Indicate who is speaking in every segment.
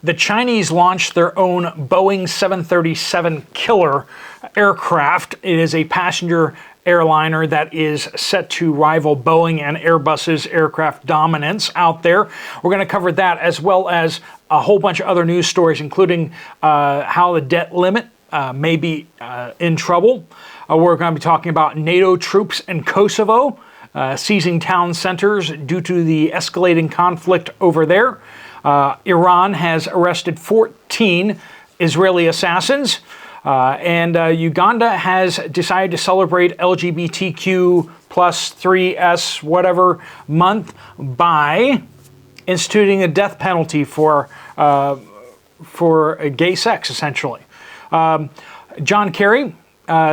Speaker 1: The Chinese launched their own Boeing 737 killer aircraft. It is a passenger airliner that is set to rival Boeing and Airbus's aircraft dominance out there. We're going to cover that as well as a whole bunch of other news stories, including how the debt limit may be in trouble. We're going to be talking about NATO troops in Kosovo seizing town centers due to the escalating conflict over there. Iran has arrested 14 Israeli assassins. And Uganda has decided to celebrate LGBTQ plus 3S whatever month by instituting a death penalty for gay sex, essentially. John Kerry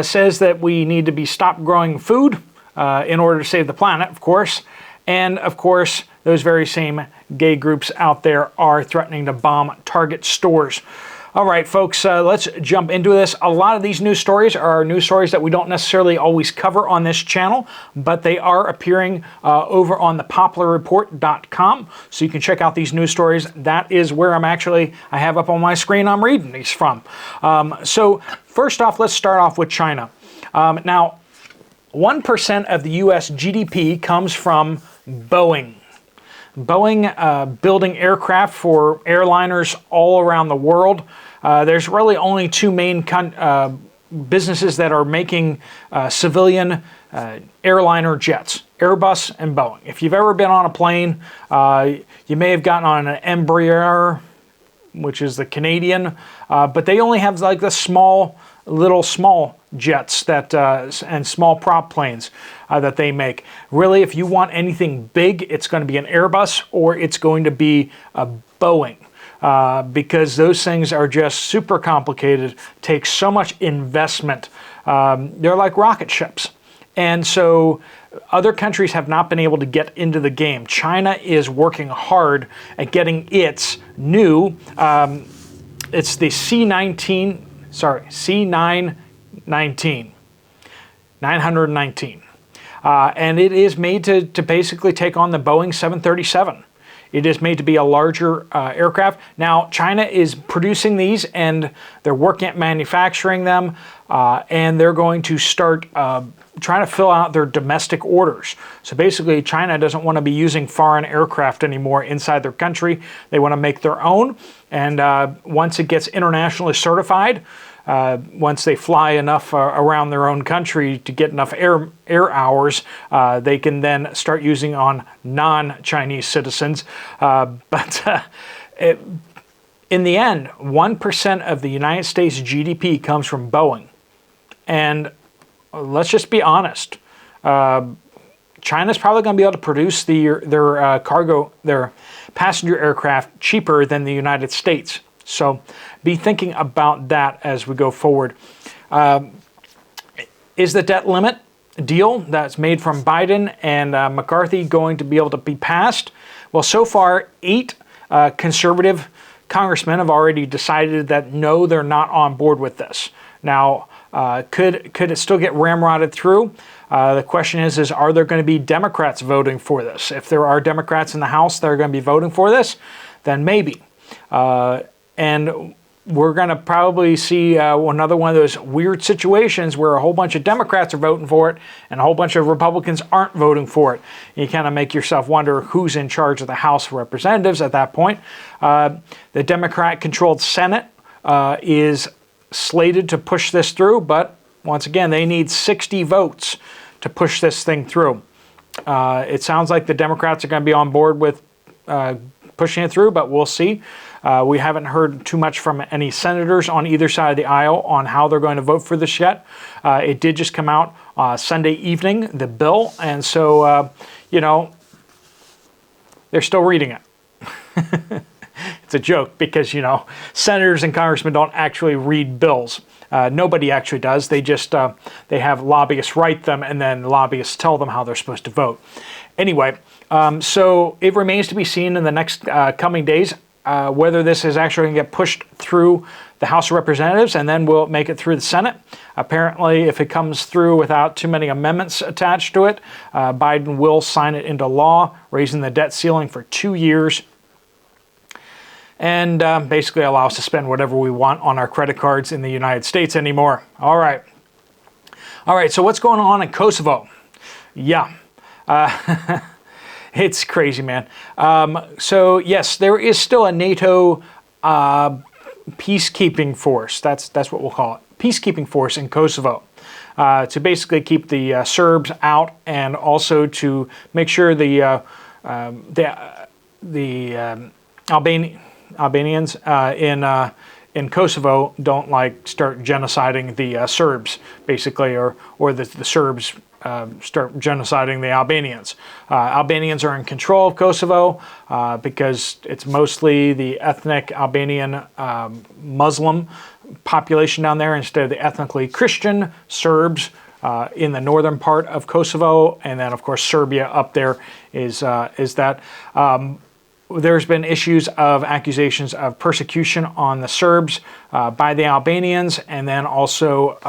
Speaker 1: says that we need to be stop growing food in order to save the planet, of course. And, of course, those very same gay groups out there are threatening to bomb Target stores. All right, folks, let's jump into this. A lot of these news stories are news stories that we don't necessarily always cover on this channel, but they are appearing over on the poplarreport.com, so you can check out these news stories. That is where I have up on my screen, I'm reading these from. So first off, let's start off with China. Now, 1% of the U.S. GDP comes from Boeing. Boeing building aircraft for airliners all around the world. There's really only two main businesses that are making civilian airliner jets, Airbus and Boeing. If you've ever been on a plane, you may have gotten on an Embraer, which is the Canadian, but they only have like the small jets that and small prop planes that they make. Really, if you want anything big, it's going to be an Airbus or it's going to be a Boeing. Because those things are just super complicated, take so much investment. They're like rocket ships. And so other countries have not been able to get into the game. China is working hard at getting its new, it's the C919. And it is made to basically take on the Boeing 737. It is made to be a larger aircraft. Now, China is producing these, and they're working at manufacturing them, and they're going to start trying to fill out their domestic orders. So basically, China doesn't want to be using foreign aircraft anymore inside their country. They want to make their own, and once it gets internationally certified, once they fly enough around their own country to get enough air hours, they can then start using on non-Chinese citizens. But in the end, 1% of the United States GDP comes from Boeing. And let's just be honest. China's probably going to be able to produce their passenger aircraft cheaper than the United States. So be thinking about that as we go forward. Is the debt limit deal that's made from Biden and McCarthy going to be able to be passed? Well, so far, 8 conservative congressmen have already decided that no, they're not on board with this. Now, could it still get ramrodded through? The question is are there going to be Democrats voting for this? If there are Democrats in the House that are going to be voting for this, then maybe. And we're going to probably see another one of those weird situations where a whole bunch of Democrats are voting for it and a whole bunch of Republicans aren't voting for it. You kind of make yourself wonder who's in charge of the House of Representatives at that point. The Democrat-controlled Senate is slated to push this through, but once again, they need 60 votes to push this thing through. It sounds like the Democrats are going to be on board with pushing it through, but we'll see. We haven't heard too much from any senators on either side of the aisle on how they're going to vote for this yet. It did just come out Sunday evening, the bill, and so, they're still reading it. It's a joke because, senators and congressmen don't actually read bills. Nobody actually does. They just they have lobbyists write them, and then lobbyists tell them how they're supposed to vote. Anyway, so it remains to be seen in the next coming days whether this is actually going to get pushed through the House of Representatives and then will make it through the Senate. Apparently, if it comes through without too many amendments attached to it, Biden will sign it into law, raising the debt ceiling for 2 years. and basically allow us to spend whatever we want on our credit cards in the United States anymore. All right, so what's going on in Kosovo? Yeah, it's crazy, man. So yes, there is still a NATO peacekeeping force. That's what we'll call it. Peacekeeping force in Kosovo. To basically keep the Serbs out, and also to make sure the Albanians in Kosovo don't like start genociding the Serbs, basically, or the Serbs start genociding the Albanians. Albanians are in control of Kosovo because it's mostly the ethnic Albanian Muslim population down there instead of the ethnically Christian Serbs in the northern part of Kosovo, and then of course Serbia up there is that. There's been issues of accusations of persecution on the Serbs by the Albanians, and then also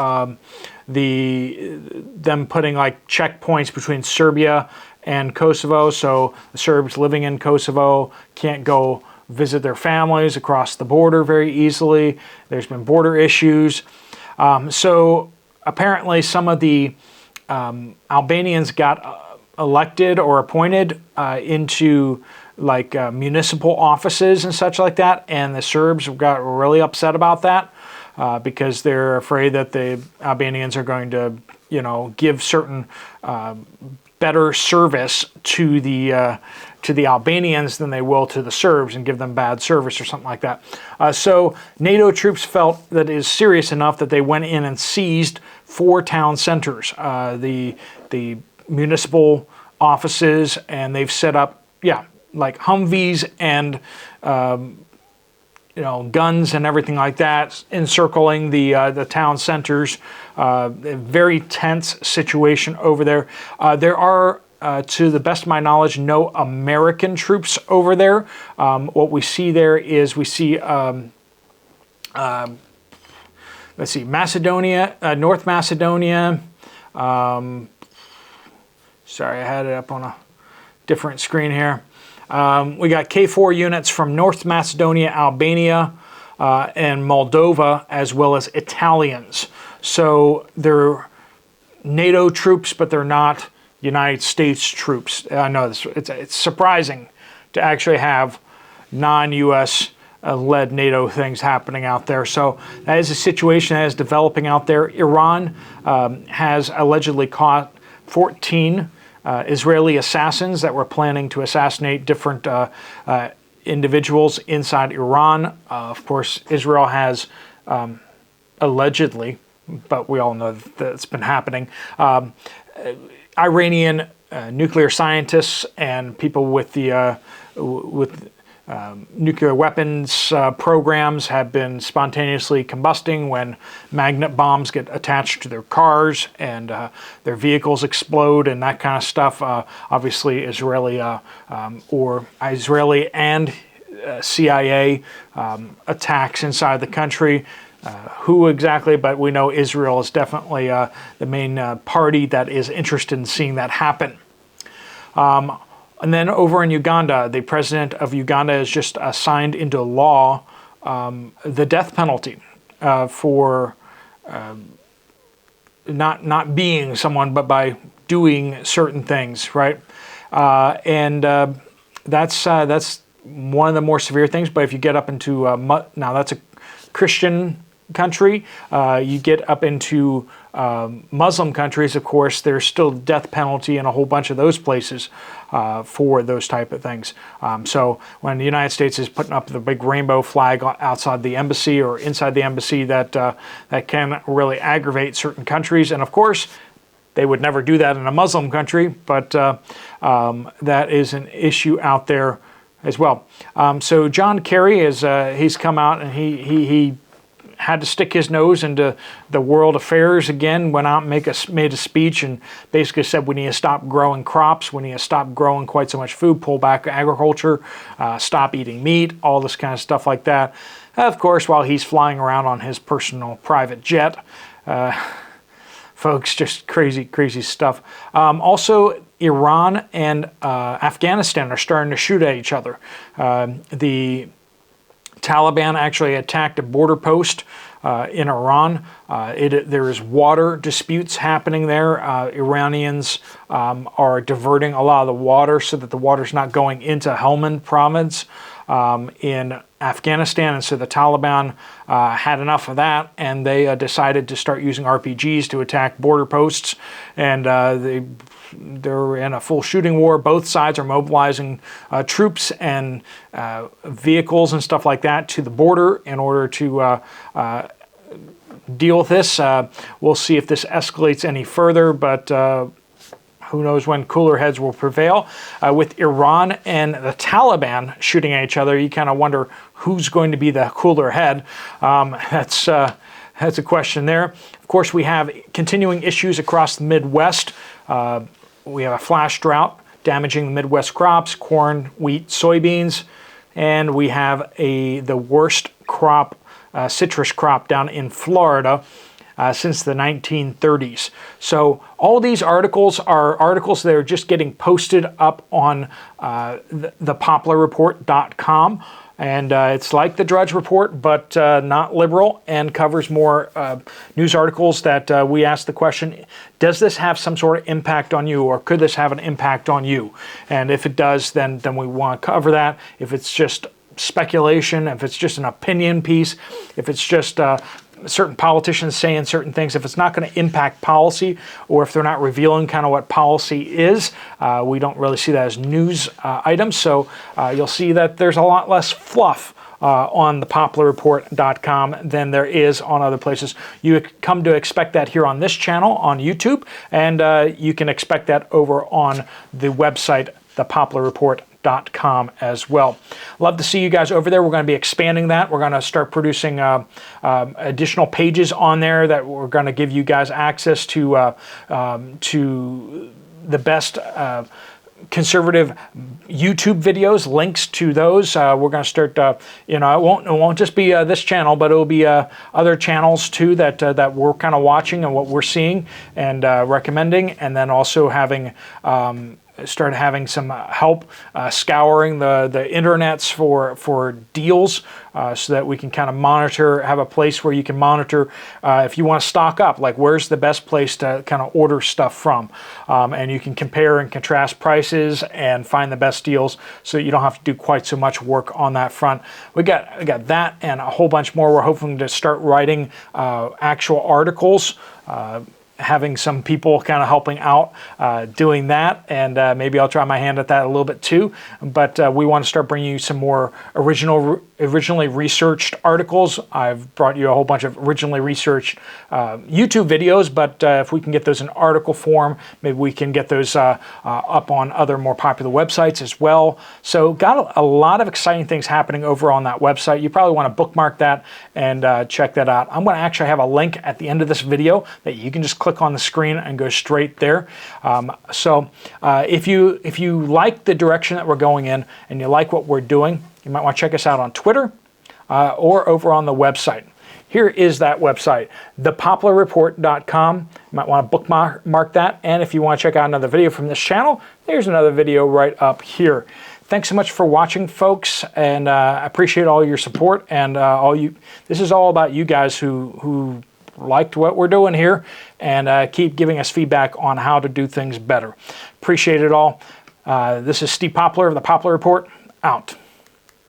Speaker 1: them putting like checkpoints between Serbia and Kosovo, so the Serbs living in Kosovo can't go visit their families across the border very easily. There's been border issues. So apparently some of the Albanians got elected or appointed into like municipal offices and such like that, and the Serbs got really upset about that because they're afraid that the Albanians are going to, give certain better service to the Albanians than they will to the Serbs, and give them bad service or something like that. So NATO troops felt that it is serious enough that they went in and seized 4 town centers, the municipal offices, and they've set up, like Humvees and guns and everything like that encircling the town centers. A very tense situation over there. There are, to the best of my knowledge, no American troops over there. What we see there is let's see, Macedonia, North Macedonia. Sorry, I had it up on a different screen here. We got K4 units from North Macedonia, Albania, and Moldova, as well as Italians. So they're NATO troops, but they're not United States troops. I know it's surprising to actually have non-U.S. led NATO things happening out there. So that is a situation that is developing out there. Iran has allegedly caught 14 Israeli assassins that were planning to assassinate different individuals inside Iran. Of course, Israel has allegedly, but we all know that it's been happening. Iranian nuclear scientists and people with the nuclear weapons programs have been spontaneously combusting when magnet bombs get attached to their cars and their vehicles explode and that kind of stuff. Obviously, Israeli and CIA attacks inside the country. Who exactly, but we know Israel is definitely the main party that is interested in seeing that happen. And then over in Uganda, the president of Uganda has just signed into law the death penalty for not being someone, but by doing certain things, right? And that's one of the more severe things. But if you get up into now that's a Christian country, you get up into Muslim countries, of course, there's still death penalty in a whole bunch of those places for those type of things. So when the United States is putting up the big rainbow flag outside the embassy or inside the embassy, that can really aggravate certain countries. And of course, they would never do that in a Muslim country, but that is an issue out there as well. So John Kerry he's come out and he had to stick his nose into the world affairs again, went out and made a speech and basically said we need to stop growing crops, we need to stop growing quite so much food, pull back agriculture, stop eating meat, all this kind of stuff like that. Of course, while he's flying around on his personal private jet, folks, just crazy stuff. Also, Iran and Afghanistan are starting to shoot at each other. The Taliban actually attacked a border post in Iran. There is water disputes happening there. Iranians are diverting a lot of the water so that the water's not going into Helmand province in Afghanistan, and so the Taliban had enough of that, and they decided to start using RPGs to attack border posts, and they're in a full shooting war. Both sides are mobilizing troops and vehicles and stuff like that to the border in order to deal with this. We'll see if this escalates any further, but who knows when cooler heads will prevail. With Iran and the Taliban shooting at each other, you kind of wonder who's going to be the cooler head. That's a question there. Of course, we have continuing issues across the Midwest. We have a flash drought damaging the Midwest crops, corn, wheat, soybeans, and we have the worst crop, citrus crop down in Florida since the 1930s. So all these articles are articles that are just getting posted up on thepoplarreport.com. And it's like the Drudge Report, but not liberal, and covers more news articles that we ask the question, does this have some sort of impact on you, or could this have an impact on you? And if it does, then we want to cover that. If it's just speculation, if it's just an opinion piece, if it's just certain politicians saying certain things, if it's not going to impact policy, or if they're not revealing kind of what policy is, we don't really see that as news items. So you'll see that there's a lot less fluff on the poplarreport.com than there is on other places. You come to expect that here on this channel on YouTube, and you can expect that over on the website, thepoplarreport.com as well. Love to see you guys over there. We're going to be expanding that. We're going to start producing additional pages on there that we're going to give you guys access to the best conservative YouTube videos, links to those. We're going to start, it won't just be this channel, but it'll be other channels too that we're kind of watching and what we're seeing and recommending, and then also having started having some help scouring the internets for deals so that we can kind of monitor, have a place where you can monitor if you want to stock up, like where's the best place to kind of order stuff from. And you can compare and contrast prices and find the best deals so you don't have to do quite so much work on that front. We got that and a whole bunch more. We're hoping to start writing actual articles, having some people kind of helping out doing that, and maybe I'll try my hand at that a little bit too. But we want to start bringing you some more originally researched articles. I've brought you a whole bunch of originally researched YouTube videos, but if we can get those in article form, maybe we can get those up on other more popular websites as well. So got a lot of exciting things happening over on that website. You probably want to bookmark that and check that out. I'm going to actually have a link at the end of this video that you can just click on the screen and go straight there. So if you like the direction that we're going in and you like what we're doing, you might want to check us out on Twitter or over on the website. Here is that website, thepoplarreport.com. You might want to bookmark that. And if you want to check out another video from this channel, there's another video right up here. Thanks so much for watching, folks, and I appreciate all your support and this is all about you guys who liked what we're doing here and keep giving us feedback on how to do things better. Appreciate it all. This is Steve Poplar of the Poplar Report, out.